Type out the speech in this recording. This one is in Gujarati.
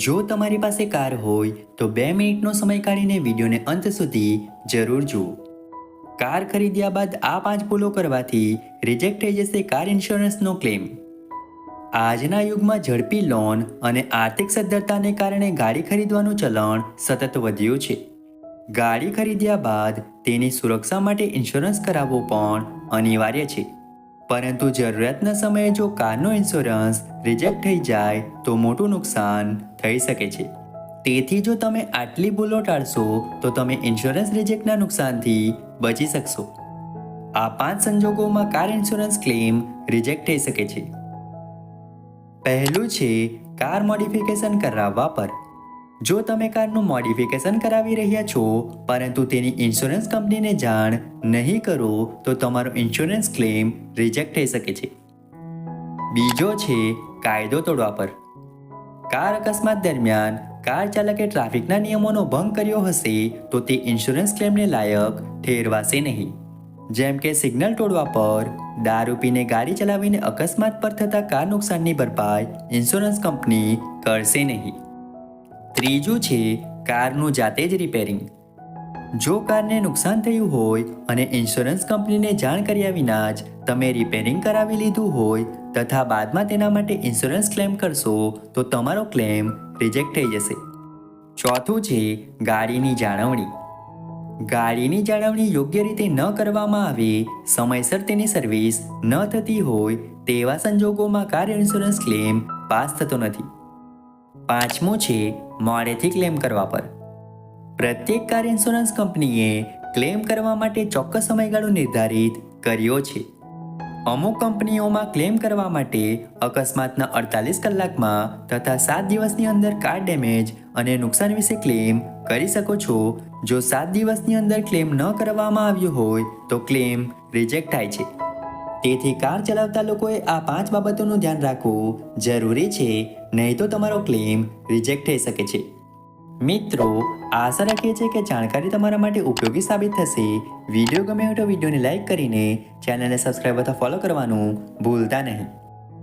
જો તમારી પાસે કાર હોય તો 2 મિનિટનો સમય કાઢીને વિડીયોને અંત સુધી જરૂર જુઓ. કાર ખરીદ્યા બાદ આ 5 ભૂલો કરવાથી રિજેક્ટ થઈ જશે કાર ઇન્સ્યોરન્સનો ક્લેમ. આજના યુગમાં ઝડપી લોન અને આર્થિક સદ્ધરતાને કારણે ગાડી ખરીદવાનું ચલણ સતત વધ્યું છે. ગાડી ખરીદ્યા બાદ તેની સુરક્ષા માટે ઇન્સ્યોરન્સ કરાવવો પણ અનિવાર્ય છે. પરંતુ જરૂરિયાતના સમયે જો કારનો ઇન્સ્યોરન્સ રિજેક્ટ થઈ જાય તો મોટું નુકસાન થઈ શકે છે. તેથી જો તમે આટલી ભૂલો ટાળશો તો તમે ઇન્સ્યોરન્સ રિજેક્ટના નુકસાનથી બચી શકશો. આ 5 સંજોગોમાં કાર ઇન્સ્યોરન્સ ક્લેમ રિજેક્ટ થઈ શકે છે. પહેલું છે કાર મોડિફિકેશન કરાવવા પર. જો તમે કારનું મોડિફિકેશન કરાવી રહ્યા છો પરંતુ તેની ઇન્સ્યોરન્સ કંપનીને જાણ નહીં કરો તો તમારો ઇન્સ્યોરન્સ ક્લેમ રિજેક્ટ થઈ શકે છે. બીજો છે કાયદો તોડવા પર. કાર અકસ્માત દરમિયાન કાર ચાલકે ટ્રાફિકના નિયમોનો ભંગ કર્યો હશે તો તે ઇન્સ્યોરન્સ ક્લેમને લાયક ઠેરવાશે નહીં. જેમ કે સિગ્નલ તોડવા પર, દારૂ પીને ગાડી ચલાવીને અકસ્માત પર થતા કાર નુકસાનની ભરપાઈ ઇન્સ્યોરન્સ કંપની કરશે નહીં. ત્રીજું છે કારનું જાતે જ રિપેરિંગ. જો કારને નુકસાન થયું હોય અને ઇન્સ્યોરન્સ કંપનીને જાણ કર્યા વિના જ તમે રિપેરિંગ કરાવી લીધું હોય તથા બાદમાં તેના માટે ઇન્સ્યોરન્સ ક્લેમ કરશો તો તમારો ક્લેમ રિજેક્ટ થઈ જશે. ચોથું છે ગાડીની જાળવણી. ગાડીની જાળવણી યોગ્ય રીતે ન કરવામાં આવે, સમયસર તેની સર્વિસ ન થતી હોય તેવા સંજોગોમાં કાર ઇન્સ્યોરન્સ ક્લેમ પાસ થતો નથી. પાંચમું છે મોડેથી ક્લેમ કરવા પર. પ્રત્યેક કાર ઇન્સ્યોરન્સ કંપનીએ ક્લેમ કરવા માટે ચોક્કસ સમયગાળો નિર્ધારિત કર્યો છે. અમુક કંપનીઓમાં ક્લેમ કરવા માટે અકસ્માતના 48 કલાકમાં તથા 7 દિવસની અંદર કાર ડેમેજ અને નુકસાન વિશે ક્લેમ કરી શકો છો. જો 7 દિવસની અંદર ક્લેમ ન કરવામાં આવ્યો હોય તો ક્લેમ રિજેક્ટ થાય છે. તેથી કાર ચલાવતા લોકોએ આ 5 બાબતોનું ધ્યાન રાખવું જરૂરી છે, નહીં તો તમારો ક્લેમ રિજેક્ટ થઈ શકે છે. મિત્રો, આશા રાખીએ છીએ કે જાણકારી તમારા માટે ઉપયોગી સાબિત થશે. વિડીયો ગમે તો વિડીયોને લાઇક કરીને ચેનલને સબસ્ક્રાઈબ અથવા ફોલો કરવાનું ભૂલતા નહીં.